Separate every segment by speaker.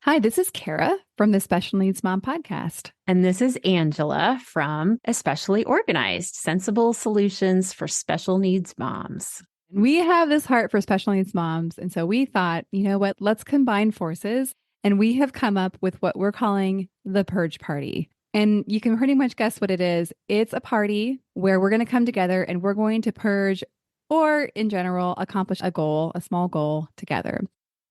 Speaker 1: Hi, this is Kara from the Special Needs Mom podcast.
Speaker 2: And this is Angela from Especially Organized, Sensible Solutions for Special Needs Moms.
Speaker 1: We have this heart for special needs moms. And so we thought, you know what, let's combine forces. And we have come up with what we're calling the Purge Party. And you can pretty much guess what it is. It's a party where we're going to come together and we're going to purge or, in general, accomplish a goal, a small goal together.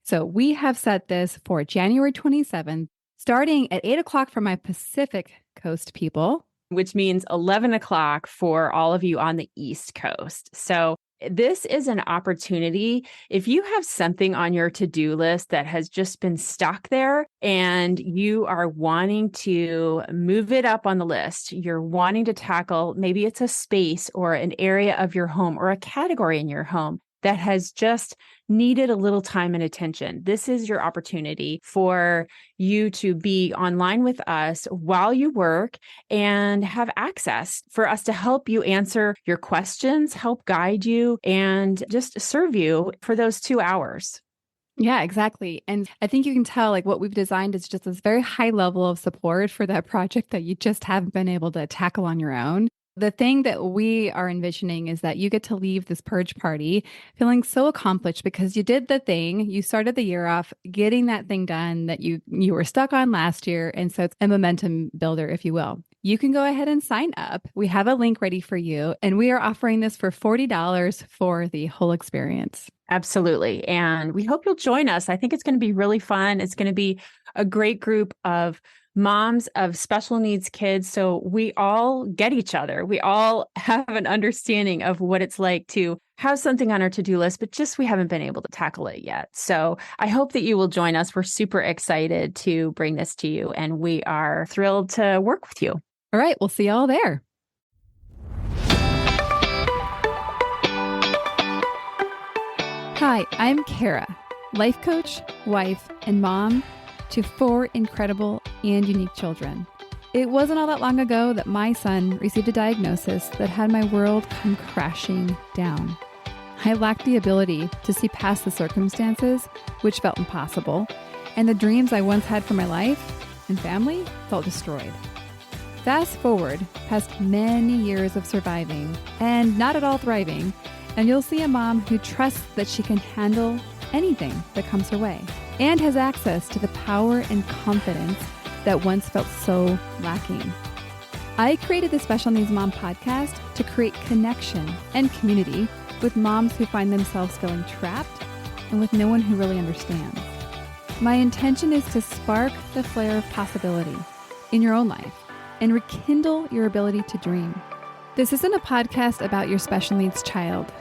Speaker 1: So we have set this for January 27th, starting at 8 o'clock for my Pacific Coast people,
Speaker 2: which means 11 o'clock for all of you on the East Coast. So this is an opportunity. If you have something on your to-do list that has just been stuck there and you are wanting to move it up on the list, you're wanting to tackle, maybe it's a space or an area of your home or a category in your home that has just needed a little time and attention. This is your opportunity for you to be online with us while you work and have access for us to help you answer your questions, help guide you, and just serve you for those 2 hours.
Speaker 1: Yeah, exactly. And I think you can tell like what we've designed is just this very high level of support for that project that you just haven't been able to tackle on your own. The thing that we are envisioning is that you get to leave this purge party feeling so accomplished because you did the thing. You started the year off getting that thing done that you were stuck on last year. And so it's a momentum builder, if you will. You can go ahead and sign up. We have a link ready for you, and we are offering this for $40 for the whole experience.
Speaker 2: Absolutely. And we hope you'll join us. I think it's going to be really fun. It's going to be a great group of moms of special needs kids. So we all get each other. We all have an understanding of what it's like to have something on our to-do list, but just we haven't been able to tackle it yet. So I hope that you will join us. We're super excited to bring this to you, and we are thrilled to work with you.
Speaker 1: All right. We'll see you all there. Hi, I'm Kara, life coach, wife, and mom to 4 incredible and unique children. It wasn't all that long ago that my son received a diagnosis that had my world come crashing down. I lacked the ability to see past the circumstances, which felt impossible, and the dreams I once had for my life and family felt destroyed. Fast forward past many years of surviving and not at all thriving, and you'll see a mom who trusts that she can handle anything that comes her way and has access to the power and confidence that once felt so lacking. I created the Special Needs Mom podcast to create connection and community with moms who find themselves feeling trapped and with no one who really understands. My intention is to spark the flare of possibility in your own life and rekindle your ability to dream. This isn't a podcast about your special needs child.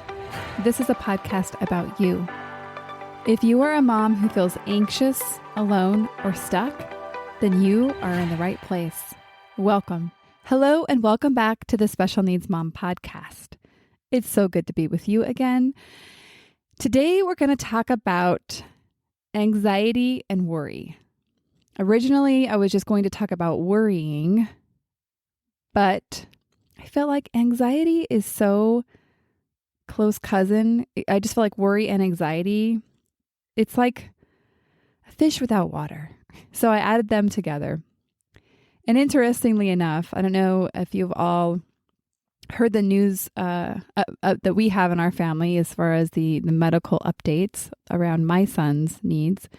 Speaker 1: This is a podcast about you. If you are a mom who feels anxious, alone, or stuck, then you are in the right place. Welcome. Hello, and welcome back to the Special Needs Mom podcast. It's so good to be with you again. Today, we're going to talk about anxiety and worry. Originally, I was just going to talk about worrying, but I felt like anxiety is so close cousin. I just feel like worry and anxiety, it's like a fish without water. So I added them together. And interestingly enough, I don't know if you've all heard the news that we have in our family as far as the medical updates around my son's needs.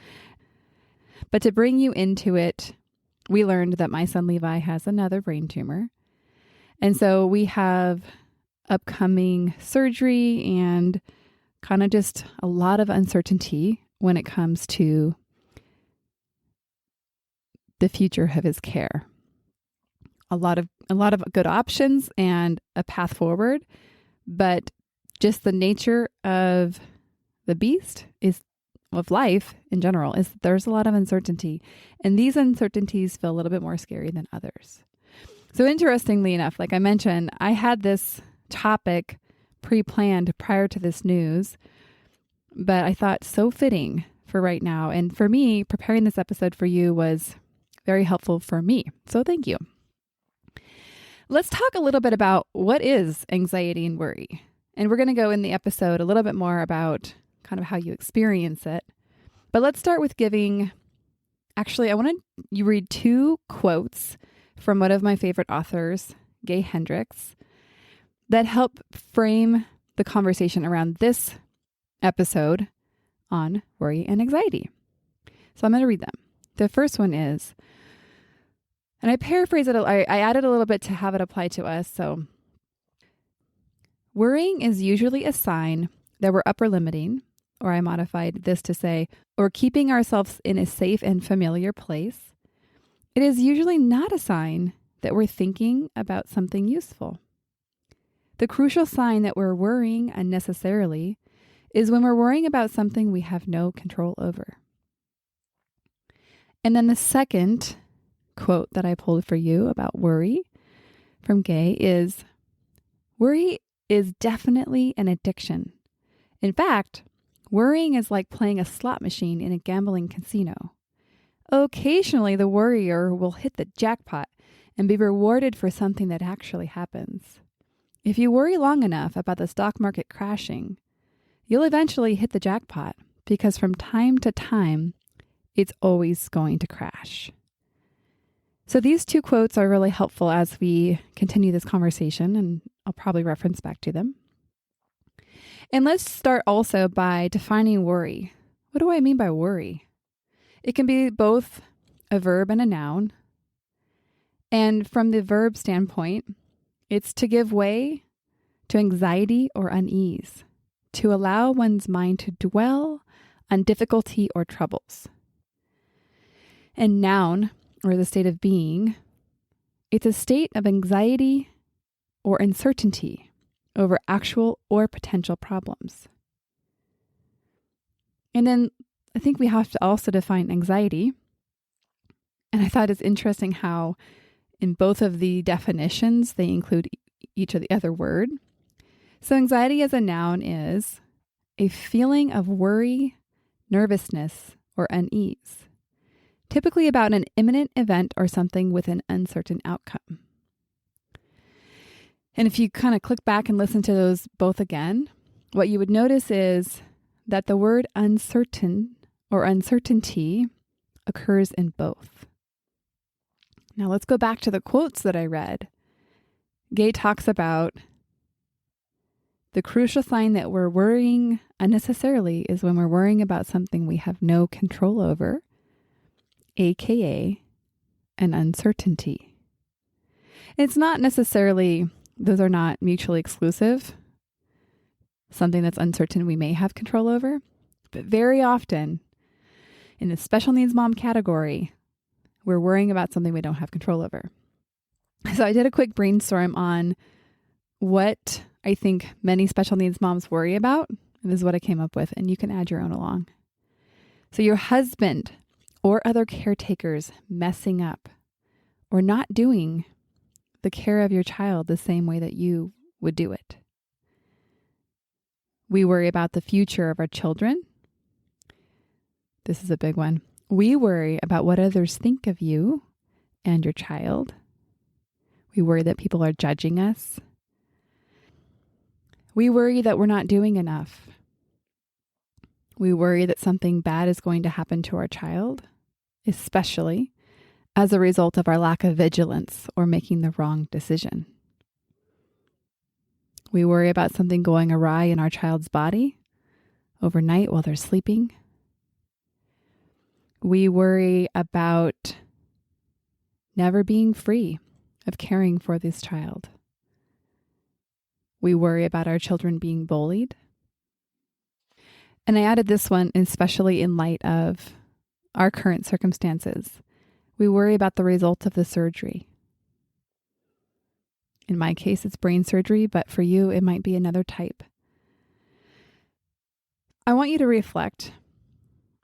Speaker 1: But to bring you into it, we learned that my son Levi has another brain tumor. And so we have upcoming surgery and kind of just a lot of uncertainty when it comes to the future of his care. A lot of good options and a path forward, but just the nature of the beast of life in general is there's a lot of uncertainty, and these uncertainties feel a little bit more scary than others. So interestingly enough, like I mentioned, I had this topic pre-planned prior to this news, but I thought so fitting for right now. And for me, preparing this episode for you was very helpful for me. So thank you. Let's talk a little bit about what is anxiety and worry. And we're going to go in the episode a little bit more about kind of how you experience it. But let's start with giving Actually, I want you read two quotes from one of my favorite authors, Gay Hendricks, that help frame the conversation around this episode on worry and anxiety. So I'm going to read them. The first one is, and I paraphrase it, I added a little bit to have it apply to us. So, worrying is usually a sign that we're upper limiting, or I modified this to say, or keeping ourselves in a safe and familiar place. It is usually not a sign that we're thinking about something useful. The crucial sign that we're worrying unnecessarily is when we're worrying about something we have no control over. And then the second quote that I pulled for you about worry from Gay is, worry is definitely an addiction. In fact, worrying is like playing a slot machine in a gambling casino. Occasionally, the worrier will hit the jackpot and be rewarded for something that actually happens. If you worry long enough about the stock market crashing, you'll eventually hit the jackpot because from time to time, it's always going to crash. So these two quotes are really helpful as we continue this conversation, and I'll probably reference back to them. And let's start also by defining worry. What do I mean by worry? It can be both a verb and a noun. And from the verb standpoint, it's to give way to anxiety or unease, to allow one's mind to dwell on difficulty or troubles. And noun, or the state of being, it's a state of anxiety or uncertainty over actual or potential problems. And then I think we have to also define anxiety. And I thought it's interesting how in both of the definitions, they include each of the other word. So anxiety as a noun is a feeling of worry, nervousness, or unease, typically about an imminent event or something with an uncertain outcome. And if you kind of click back and listen to those both again, what you would notice is that the word uncertain or uncertainty occurs in both. Now let's go back to the quotes that I read. Gay talks about the crucial sign that we're worrying unnecessarily is when we're worrying about something we have no control over, aka an uncertainty. It's not necessarily, those are not mutually exclusive. Something that's uncertain we may have control over, but very often in the special needs mom category, we're worrying about something we don't have control over. So I did a quick brainstorm on what I think many special needs moms worry about. And this is what I came up with, and you can add your own along. So your husband or other caretakers messing up or not doing the care of your child the same way that you would do it. We worry about the future of our children. This is a big one. We worry about what others think of you and your child. We worry that people are judging us. We worry that we're not doing enough. We worry that something bad is going to happen to our child, especially as a result of our lack of vigilance or making the wrong decision. We worry about something going awry in our child's body overnight while they're sleeping. We worry about never being free of caring for this child. We worry about our children being bullied. And I added this one, especially in light of our current circumstances. We worry about the result of the surgery. In my case, it's brain surgery, but for you, it might be another type. I want you to reflect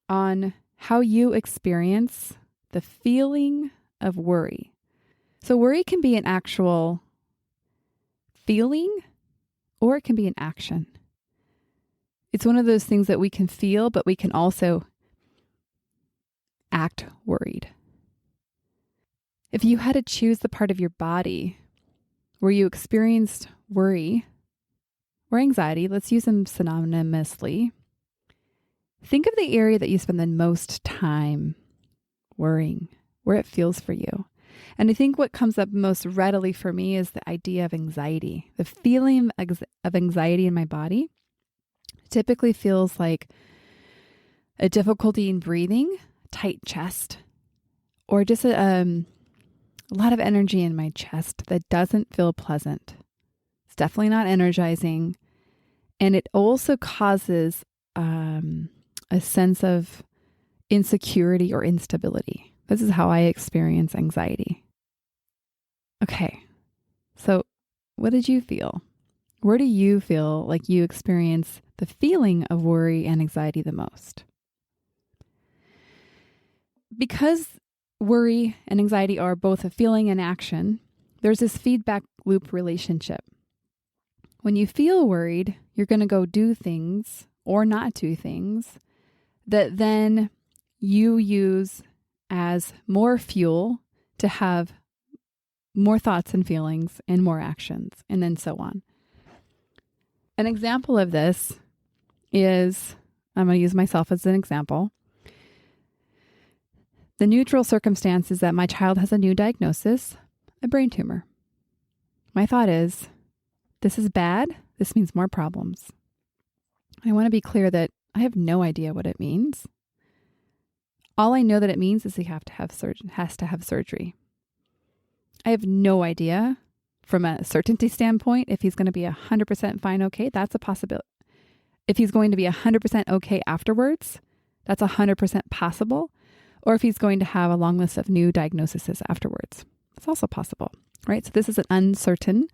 Speaker 1: on how you experience the feeling of worry. So worry can be an actual feeling, or it can be an action. It's one of those things that we can feel, but we can also act worried. If you had to choose the part of your body where you experienced worry or anxiety, let's use them synonymously. Think of the area that you spend the most time worrying, where it feels for you. And I think what comes up most readily for me is the idea of anxiety. The feeling of anxiety in my body typically feels like a difficulty in breathing, tight chest, or just a lot of energy in my chest that doesn't feel pleasant. It's definitely not energizing. And it also causes a sense of insecurity or instability. This is how I experience anxiety. Okay, so what did you feel? Where do you feel like you experience the feeling of worry and anxiety the most? Because worry and anxiety are both a feeling and action, there's this feedback loop relationship. When you feel worried, you're going to go do things or not do things that then you use as more fuel to have more thoughts and feelings and more actions, and then so on. An example of this is, I'm going to use myself as an example. The neutral circumstance is that my child has a new diagnosis, a brain tumor. My thought is, this is bad. This means more problems. I want to be clear that I have no idea what it means. All I know that it means is he has to have surgery. I have no idea from a certainty standpoint if he's going to be 100% fine, okay, that's a possibility. If he's going to be 100% okay afterwards, that's 100% possible. Or if he's going to have a long list of new diagnoses afterwards, it's also possible, right? So this is an uncertain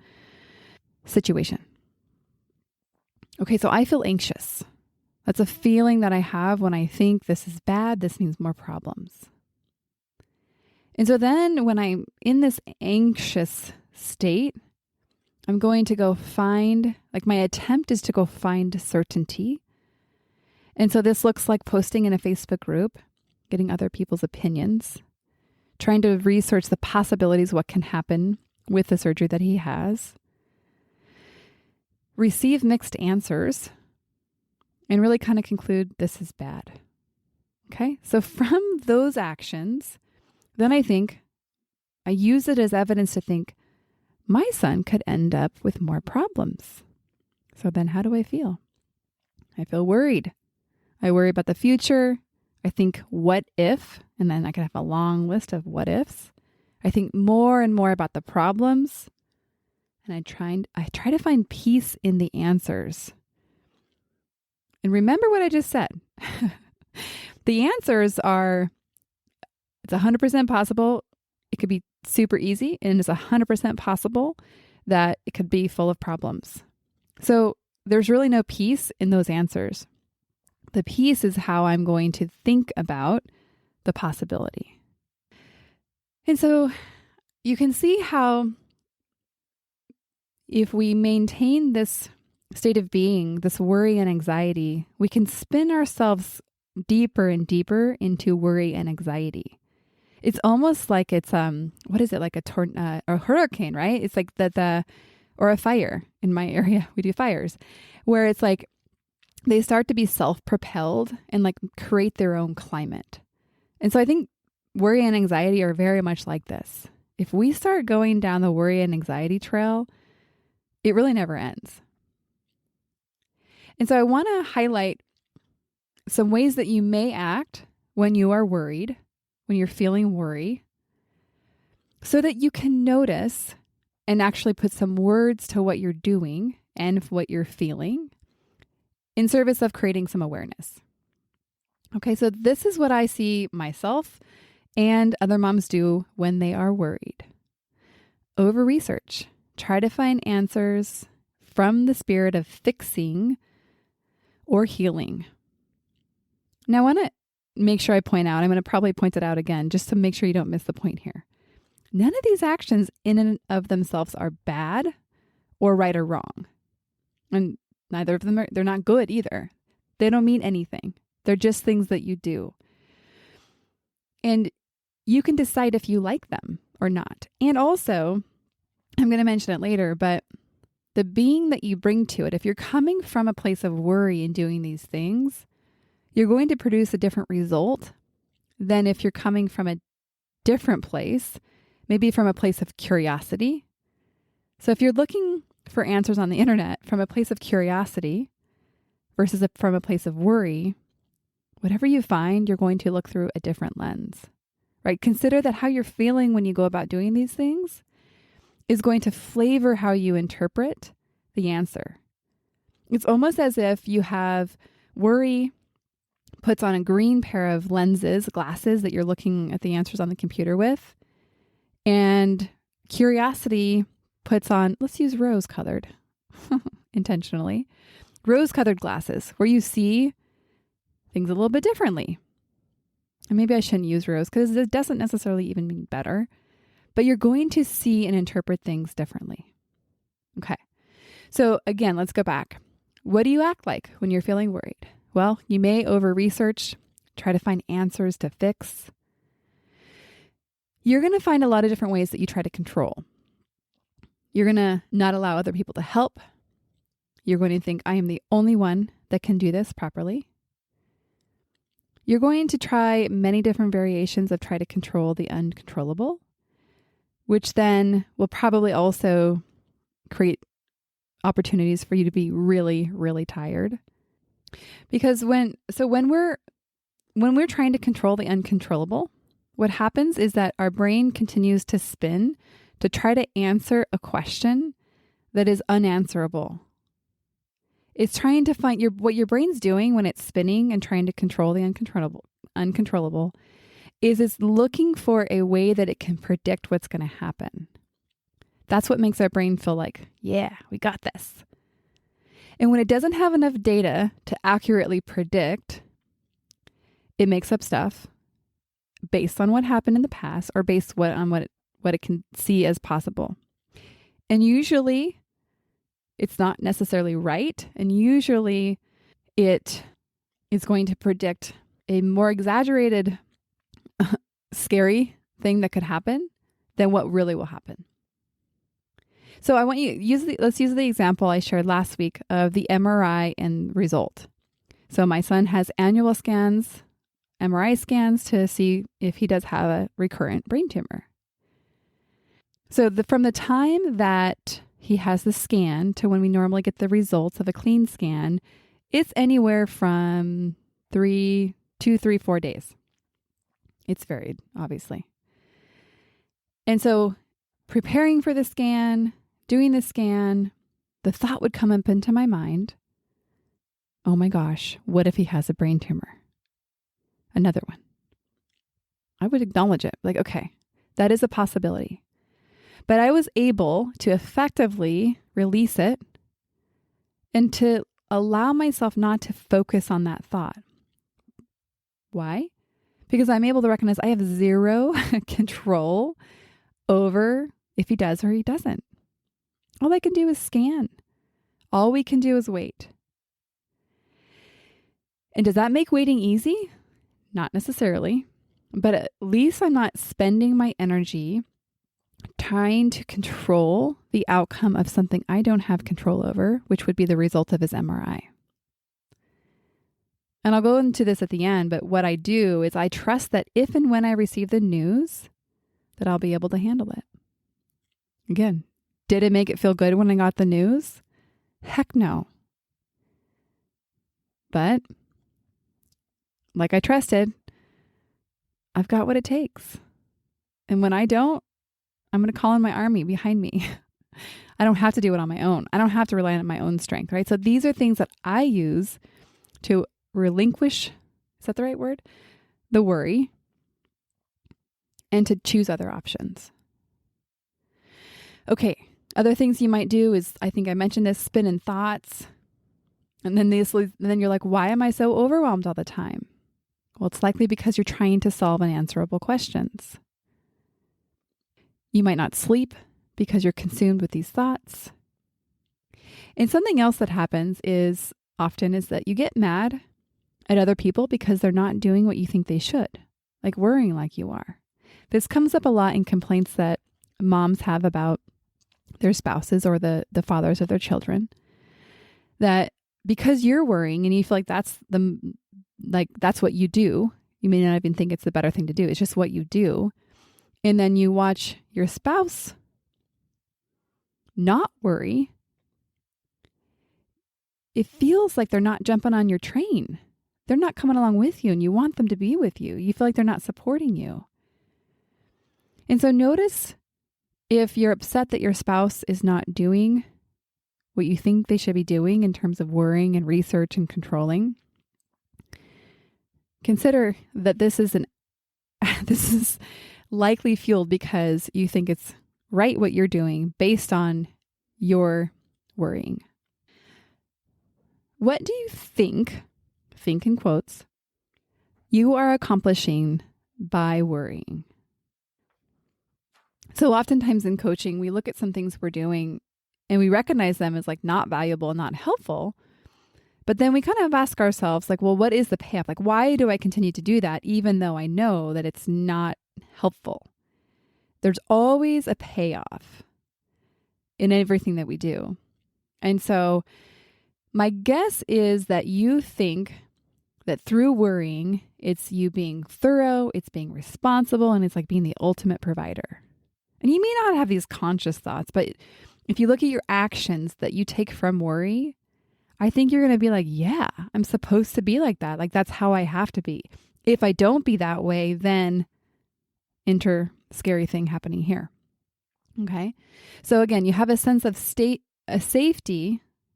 Speaker 1: situation. Okay, so I feel anxious. That's a feeling that I have when I think this is bad, this means more problems. And so then when I'm in this anxious state, I'm going to go find, like my attempt is to go find certainty. And so this looks like posting in a Facebook group, getting other people's opinions, trying to research the possibilities, what can happen with the surgery that he has, receive mixed answers, and really kind of conclude this is bad. Okay, so from those actions, then I use it as evidence to think my son could end up with more problems. So then how do I feel? I feel worried. I worry about the future. I think, what if? And then I could have a long list of what ifs. I think more and more about the problems. And I try to find peace in the answers. And remember what I just said. The answers are, it's 100% possible. It could be super easy, and it's 100% possible that it could be full of problems. So there's really no peace in those answers. The peace is how I'm going to think about the possibility. And so you can see how if we maintain this state of being, this worry and anxiety, we can spin ourselves deeper and deeper into worry and anxiety. It's almost like it's what is it, like a hurricane, right? It's like or a fire. In my area, we do fires, where it's like they start to be self-propelled and like create their own climate. And so I think worry and anxiety are very much like this. If we start going down the worry and anxiety trail, it really never ends. And so I want to highlight some ways that you may act when you are worried, when you're feeling worry, so that you can notice and actually put some words to what you're doing and what you're feeling in service of creating some awareness. Okay, so this is what I see myself and other moms do when they are worried. Over-research. Try to find answers from the spirit of fixing or healing. Now, I want to make sure I point out, I'm going to probably point it out again, just to make sure you don't miss the point here. None of these actions in and of themselves are bad or right or wrong. And neither of them they're not good either. They don't mean anything. They're just things that you do. And you can decide if you like them or not. And also, I'm going to mention it later, but the being that you bring to it, if you're coming from a place of worry and doing these things, you're going to produce a different result than if you're coming from a different place, maybe from a place of curiosity. So if you're looking for answers on the internet from a place of curiosity versus from a place of worry, whatever you find, you're going to look through a different lens, right? Consider that how you're feeling when you go about doing these things is going to flavor how you interpret the answer. It's almost as if you have worry puts on a green pair of glasses that you're looking at the answers on the computer with, and curiosity puts on, let's use rose-colored, intentionally, rose-colored glasses where you see things a little bit differently. And maybe I shouldn't use rose because it doesn't necessarily even mean better, but you're going to see and interpret things differently. Okay. So again, let's go back. What do you act like when you're feeling worried? Well, you may over-research, try to find answers to fix. You're going to find a lot of different ways that you try to control. You're going to not allow other people to help. You're going to think, I am the only one that can do this properly. You're going to try many different variations of try to control the uncontrollable, which then will probably also create opportunities for you to be really, really tired. Because when we're trying to control the uncontrollable, what happens is that our brain continues to spin to try to answer a question that is unanswerable. It's trying to find what your brain's doing when it's spinning and trying to control the uncontrollable is it's looking for a way that it can predict what's going to happen. That's what makes our brain feel like, yeah, we got this. And when it doesn't have enough data to accurately predict, it makes up stuff based on what happened in the past or based on what it can see as possible. And usually it's not necessarily right. And usually it is going to predict a more exaggerated, scary thing that could happen than what really will happen. So I want let's use the example I shared last week of the MRI and result. So my son has annual scans, MRI scans to see if he does have a recurrent brain tumor. So from the time that he has the scan to when we normally get the results of a clean scan, it's anywhere from 2, 3, 4 days. It's varied, obviously. And so preparing for the scan, doing the scan, the thought would come up into my mind, oh my gosh, what if he has a brain tumor? Another one. I would acknowledge it. Like, okay, that is a possibility. But I was able to effectively release it and to allow myself not to focus on that thought. Why? Because I'm able to recognize I have zero control over if he does or he doesn't. All I can do is scan. All we can do is wait. And does that make waiting easy? Not necessarily, but at least I'm not spending my energy trying to control the outcome of something I don't have control over, which would be the result of his MRI. And I'll go into this at the end, but what I do is I trust that if and when I receive the news, that I'll be able to handle it. Again, did it make it feel good when I got the news? Heck no. But like I trusted, I've got what it takes. And when I don't, I'm going to call in my army behind me. I don't have to do it on my own. I don't have to rely on my own strength, right? So these are things that I use to relinquish, is that the right word? The worry, and to choose other options. Okay, other things you might do is, I think I mentioned this, spin in thoughts. And then you're like, why am I so overwhelmed all the time? Well, it's likely because you're trying to solve unanswerable questions. You might not sleep because you're consumed with these thoughts. And something else that happens is that you get mad at other people because they're not doing what you think they should, like worrying like you are. This comes up a lot in complaints that moms have about their spouses or the fathers of their children, that because you're worrying and you feel like that's what you do, You may not even think it's the better thing to do. It's just what you do. And then you watch your spouse not worry. It feels like they're not jumping on your train. They're not coming along with you, and you want them to be with you. You feel like they're not supporting you. And so notice if you're upset that your spouse is not doing what you think they should be doing in terms of worrying and research and controlling. Consider that this is likely fueled because you think it's right what you're doing based on your worrying. What do you think in quotes, you are accomplishing by worrying? So oftentimes in coaching, we look at some things we're doing and we recognize them as like not valuable and not helpful. But then we kind of ask ourselves like, well, what is the payoff? Like, why do I continue to do that even though I know that it's not helpful? There's always a payoff in everything that we do. And so my guess is that you think that through worrying, it's you being thorough, it's being responsible, and it's like being the ultimate provider. And you may not have these conscious thoughts, but if you look at your actions that you take from worry, I think you're going to be like, yeah, I'm supposed to be like that. Like that's how I have to be. If I don't be that way, then enter scary thing happening here. Okay. So again, you have a sense of safety.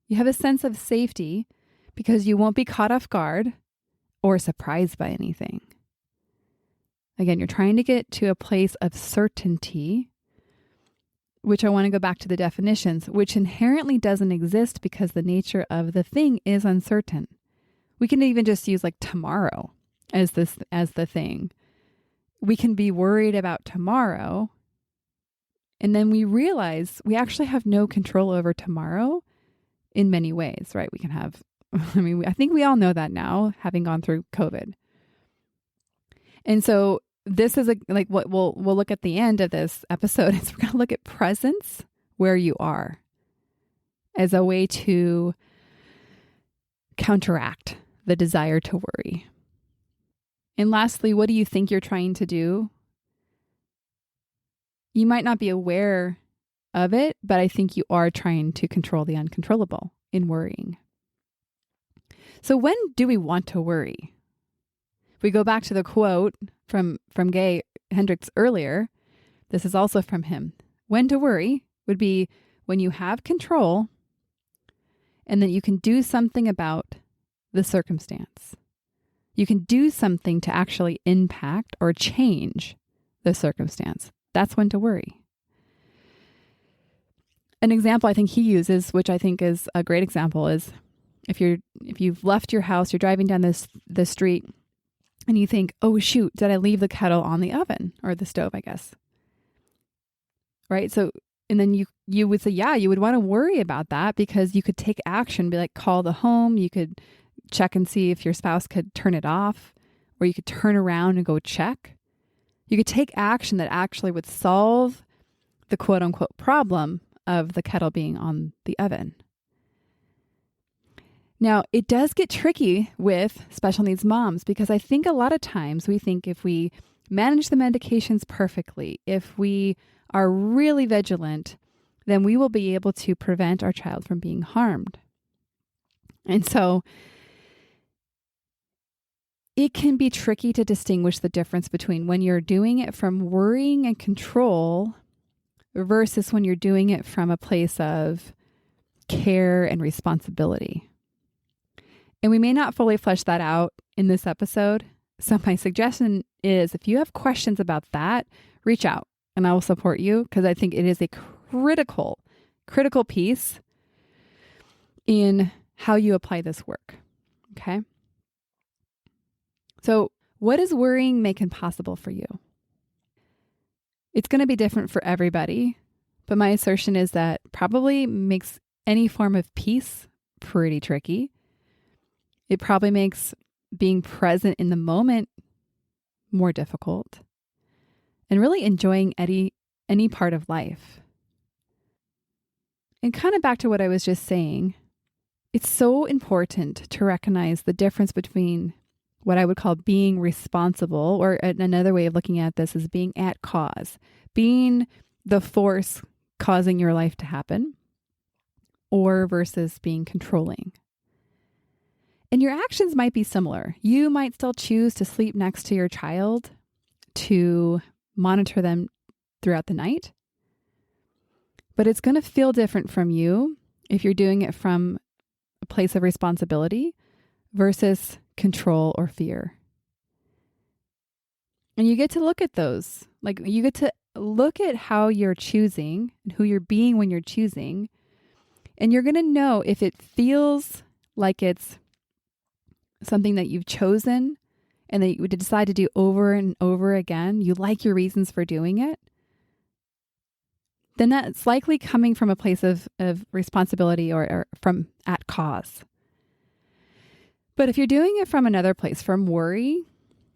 Speaker 1: You have a sense of safety because you won't be caught off guard or surprised by anything. Again, you're trying to get to a place of certainty, which I want to go back to the definitions, which inherently doesn't exist because the nature of the thing is uncertain. We can even just use like tomorrow as the thing. We can be worried about tomorrow, and then we realize we actually have no control over tomorrow in many ways, right? We can have, I think we all know that now, having gone through COVID. And so this is what we'll look at the end of this episode is we're going to look at presence where you are as a way to counteract the desire to worry. And lastly, what do you think you're trying to do? You might not be aware of it, but I think you are trying to control the uncontrollable in worrying. So when do we want to worry? If we go back to the quote from Gay Hendricks earlier, this is also from him. When to worry would be when you have control and that you can do something about the circumstance. You can do something to actually impact or change the circumstance. That's when to worry. An example I think he uses, which I think is a great example, is if you've left your house, you're driving down the street, and you think, oh shoot, did I leave the kettle on the oven or the stove, I guess. Right? So, and then you would say, yeah, you would want to worry about that because you could take action, be like, call the home. You could check and see if your spouse could turn it off, or you could turn around and go check. You could take action that actually would solve the quote unquote problem of the kettle being on the oven. Now, it does get tricky with special needs moms because I think a lot of times we think if we manage the medications perfectly, if we are really vigilant, then we will be able to prevent our child from being harmed. And so it can be tricky to distinguish the difference between when you're doing it from worrying and control versus when you're doing it from a place of care and responsibility. And we may not fully flesh that out in this episode. So my suggestion is if you have questions about that, reach out and I will support you because I think it is a critical piece in how you apply this work. Okay. So what does worrying make impossible for you? It's going to be different for everybody, but my assertion is that probably makes any form of peace pretty tricky. It probably makes being present in the moment more difficult and really enjoying any part of life. And kind of back to what I was just saying, it's so important to recognize the difference between what I would call being responsible, or another way of looking at this is being at cause, being the force causing your life to happen, or versus being controlling. And your actions might be similar. You might still choose to sleep next to your child, to monitor them throughout the night, but it's going to feel different from you if you're doing it from a place of responsibility versus control or fear. And you get to look at those. Like, you get to look at how you're choosing and who you're being when you're choosing. And you're going to know if it feels like it's something that you've chosen and that you would decide to do over and over again. You like your reasons for doing it. Then that's likely coming from a place of responsibility or from at cause. But if you're doing it from another place, from worry,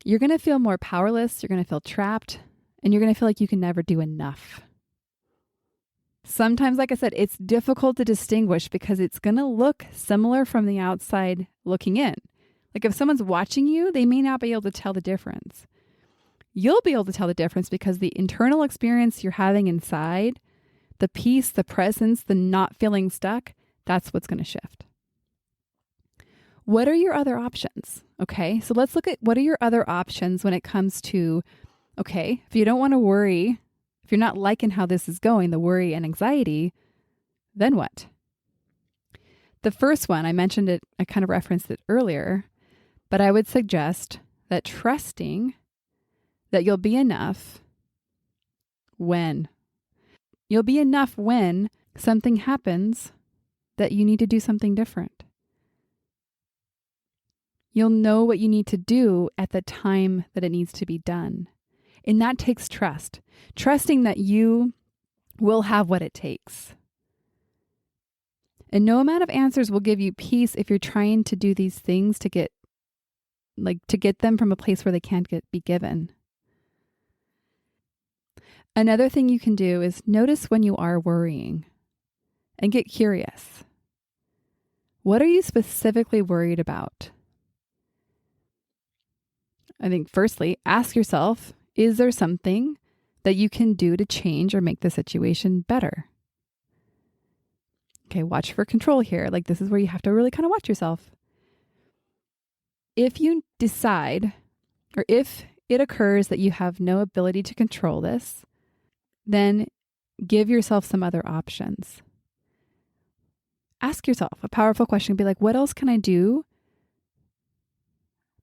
Speaker 1: you're going to feel more powerless, you're going to feel trapped, and you're going to feel like you can never do enough. Sometimes, like I said, it's difficult to distinguish because it's going to look similar from the outside looking in. Like if someone's watching you, they may not be able to tell the difference. You'll be able to tell the difference because the internal experience you're having inside, the peace, the presence, the not feeling stuck, that's what's going to shift. What are your other options? Okay, so let's look at what are your other options when it comes to, okay, if you don't want to worry, if you're not liking how this is going, the worry and anxiety, then what? The first one, I mentioned it, I kind of referenced it earlier, but I would suggest that trusting that you'll be enough when. You'll be enough when something happens that you need to do something different. You'll know what you need to do at the time that it needs to be done. And that takes trust. Trusting that you will have what it takes. And no amount of answers will give you peace if you're trying to do these things to get them from a place where they can't be given. Another thing you can do is notice when you are worrying and get curious. What are you specifically worried about? I think firstly, ask yourself, is there something that you can do to change or make the situation better? Okay, watch for control here. Like this is where you have to really kind of watch yourself. If you decide, or if it occurs that you have no ability to control this, then give yourself some other options. Ask yourself a powerful question. Be like, what else can I do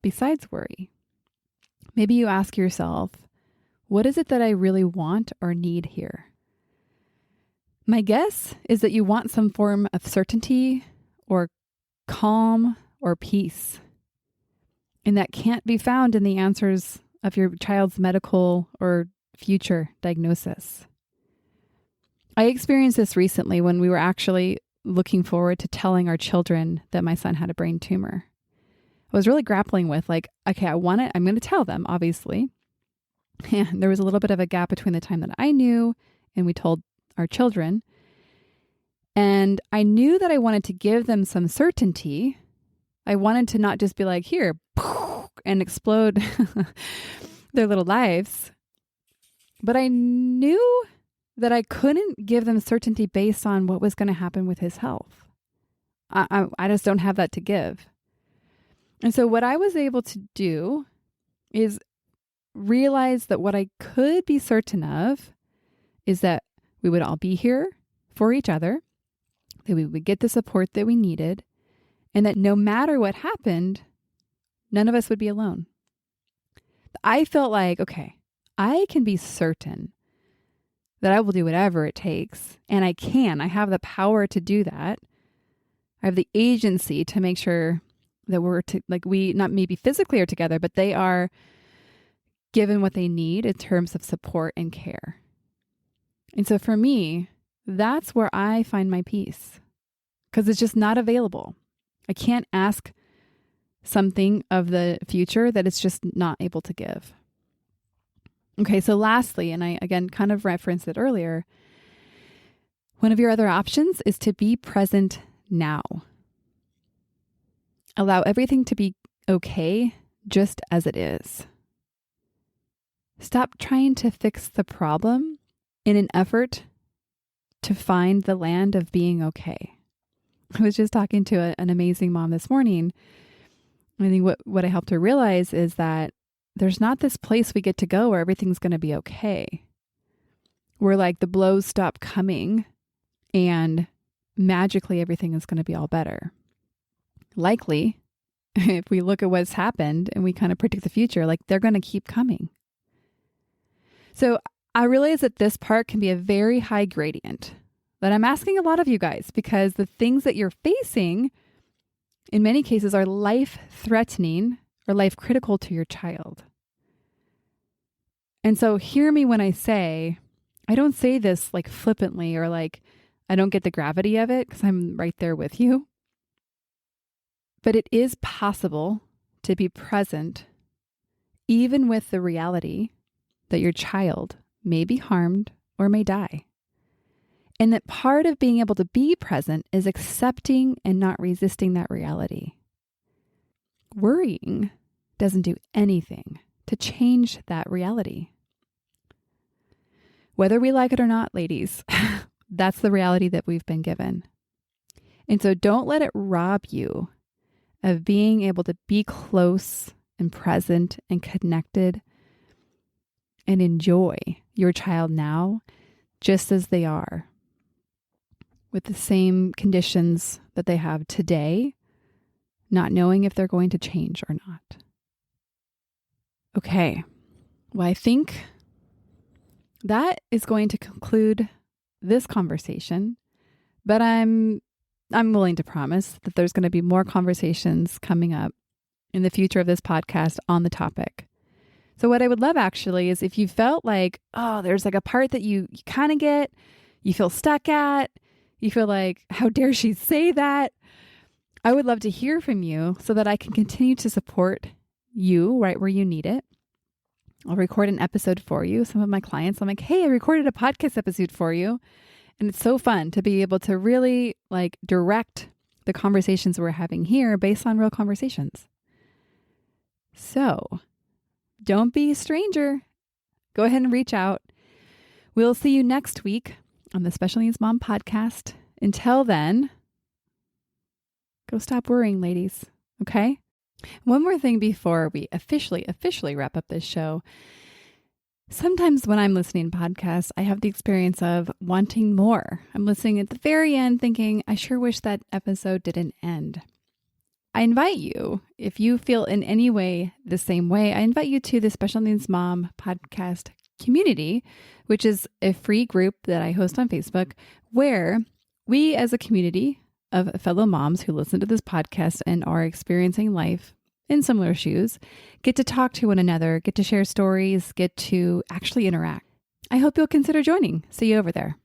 Speaker 1: besides worry? Maybe you ask yourself, what is it that I really want or need here? My guess is that you want some form of certainty or calm or peace. And that can't be found in the answers of your child's medical or future diagnosis. I experienced this recently when we were actually looking forward to telling our children that my son had a brain tumor. I was really grappling with okay, I'm going to tell them, obviously. And there was a little bit of a gap between the time that I knew and we told our children. And I knew that I wanted to give them some certainty. I wanted to not just be like, here, and explode their little lives. But I knew that I couldn't give them certainty based on what was going to happen with his health. I just don't have that to give. And so what I was able to do is realize that what I could be certain of is that we would all be here for each other, that we would get the support that we needed, and that no matter what happened, none of us would be alone. I felt like, okay, I can be certain that I will do whatever it takes, and I have the power to do that. I have the agency to make sure that we not maybe physically are together, but they are given what they need in terms of support and care. And so for me, that's where I find my peace, because it's just not available. I can't ask something of the future that it's just not able to give. Okay, so lastly, and I again kind of referenced it earlier, one of your other options is to be present now. Allow everything to be okay just as it is. Stop trying to fix the problem in an effort to find the land of being okay. I was just talking to an amazing mom this morning. I think what I helped her realize is that there's not this place we get to go where everything's going to be okay. Where like the blows stop coming and magically everything is going to be all better. Likely, if we look at what's happened and we kind of predict the future, like they're going to keep coming. So I realize that this part can be a very high gradient that I'm asking a lot of you guys because the things that you're facing in many cases are life-threatening or life-critical to your child. And so hear me when I say, I don't say this like flippantly or like I don't get the gravity of it because I'm right there with you. But it is possible to be present even with the reality that your child may be harmed or may die. And that part of being able to be present is accepting and not resisting that reality. Worrying doesn't do anything to change that reality. Whether we like it or not, ladies, that's the reality that we've been given. And so don't let it rob you of being able to be close and present and connected and enjoy your child now just as they are, with the same conditions that they have today, not knowing if they're going to change or not. Okay, well, I think that is going to conclude this conversation, but I'm willing to promise that there's going to be more conversations coming up in the future of this podcast on the topic. So what I would love actually is if you felt like, oh, there's like a part that you kind of get, you feel stuck at, you feel like, how dare she say that? I would love to hear from you so that I can continue to support you right where you need it. I'll record an episode for you. Some of my clients, I'm like, hey, I recorded a podcast episode for you. And it's so fun to be able to really like direct the conversations we're having here based on real conversations. So don't be a stranger. Go ahead and reach out. We'll see you next week on the Special Needs Mom podcast. Until then, go stop worrying, ladies. Okay? One more thing before we officially wrap up this show. Sometimes when I'm listening to podcasts, I have the experience of wanting more. I'm listening at the very end thinking, I sure wish that episode didn't end. I invite you, if you feel in any way the same way, I invite you to the Special Needs Mom podcast community, which is a free group that I host on Facebook, where we as a community of fellow moms who listen to this podcast and are experiencing life in similar shoes, get to talk to one another, get to share stories, get to actually interact. I hope you'll consider joining. See you over there.